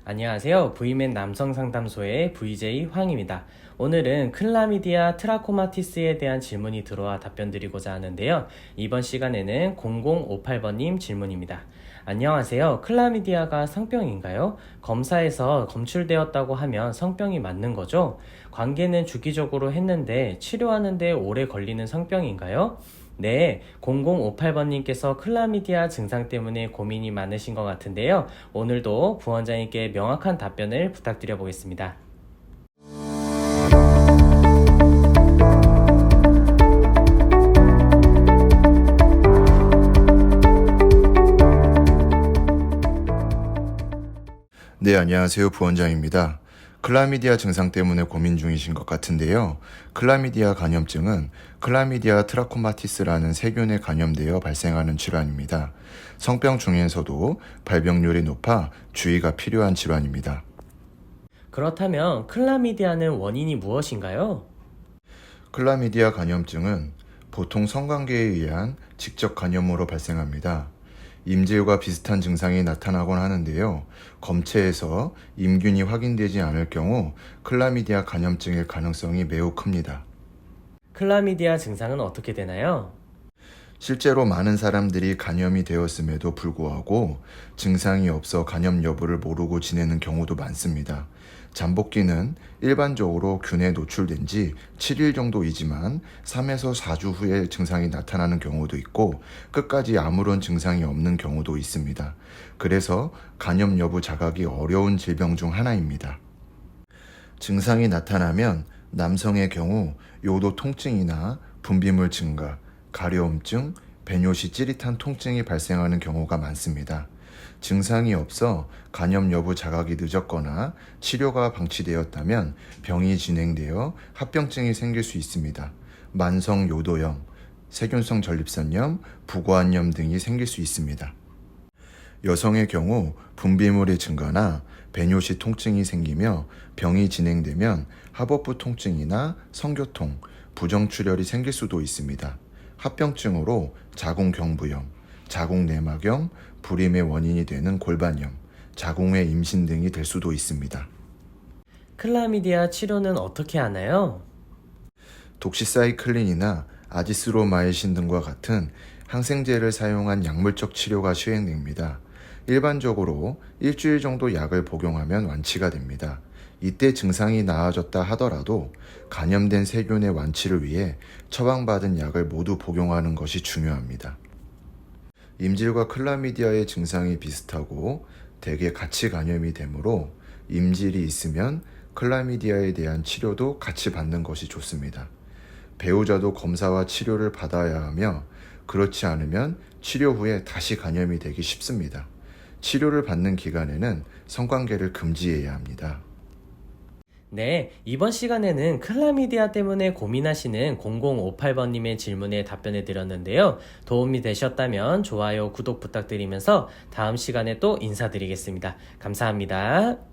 안녕하세요. 브이맨 남성상담소의 VJ 황입니다. 오늘은 클라미디아 트라코마티스에 대한 질문이 들어와 답변드리고자 하는데요. 이번 시간에는 0058번님 질문입니다. 안녕하세요. 클라미디아가 성병인가요? 검사에서 검출되었다고 하면 성병이 맞는 거죠? 관계는 주기적으로 했는데 치료하는데 오래 걸리는 성병인가요? 네, 0058번님께서 클라미디아 증상 때문에 고민이 많으신 것 같은데요. 오늘도 부원장님께 명확한 답변을 부탁드려 보겠습니다. 네, 안녕하세요. 부원장입니다. 클라미디아 증상 때문에 고민 중이신 것 같은데요. 클라미디아 감염증은 클라미디아 트라코마티스라는 세균에 감염되어 발생하는 질환입니다. 성병 중에서도 발병률이 높아 주의가 필요한 질환입니다. 그렇다면 클라미디아는 원인이 무엇인가요? 클라미디아 감염증은 보통 성관계에 의한 직접 감염으로 발생합니다. 임질과 비슷한 증상이 나타나곤 하는데요. 검체에서 임균이 확인되지 않을 경우 클라미디아 감염증일 가능성이 매우 큽니다. 클라미디아 증상은 어떻게 되나요? 실제로 많은 사람들이 감염이 되었음에도 불구하고 증상이 없어 감염 여부를 모르고 지내는 경우도 많습니다. 잠복기는 일반적으로 균에 노출된 지 7일 정도이지만 3에서 4주 후에 증상이 나타나는 경우도 있고 끝까지 아무런 증상이 없는 경우도 있습니다. 그래서 감염 여부 자각이 어려운 질병 중 하나입니다. 증상이 나타나면 남성의 경우 요도 통증이나 분비물 증가, 가려움증, 배뇨시 찌릿한 통증이 발생하는 경우가 많습니다. 증상이 없어 감염 여부 자각이 늦었거나 치료가 방치되었다면 병이 진행되어 합병증이 생길 수 있습니다. 만성 요도염, 세균성 전립선염, 부고환염 등이 생길 수 있습니다. 여성의 경우 분비물의 증가나 배뇨시 통증이 생기며 병이 진행되면 하복부 통증이나 성교통, 부정출혈이 생길 수도 있습니다. 합병증으로 자궁경부염, 자궁내막염, 불임의 원인이 되는 골반염, 자궁외 임신 등이 될 수도 있습니다. 클라미디아 치료는 어떻게 하나요? 독시사이클린이나 아지스로마이신 등과 같은 항생제를 사용한 약물적 치료가 시행됩니다. 일반적으로 일주일 정도 약을 복용하면 완치가 됩니다. 이때 증상이 나아졌다 하더라도 감염된 세균의 완치를 위해 처방받은 약을 모두 복용하는 것이 중요합니다. 임질과 클라미디아의 증상이 비슷하고 대개 같이 감염이 되므로 임질이 있으면 클라미디아에 대한 치료도 같이 받는 것이 좋습니다. 배우자도 검사와 치료를 받아야 하며 그렇지 않으면 치료 후에 다시 감염이 되기 쉽습니다. 치료를 받는 기간에는 성관계를 금지해야 합니다. 네, 이번 시간에는 클라미디아 때문에 고민하시는 0058번님의 질문에 답변해 드렸는데요. 도움이 되셨다면 좋아요, 구독 부탁드리면서 다음 시간에 또 인사드리겠습니다. 감사합니다.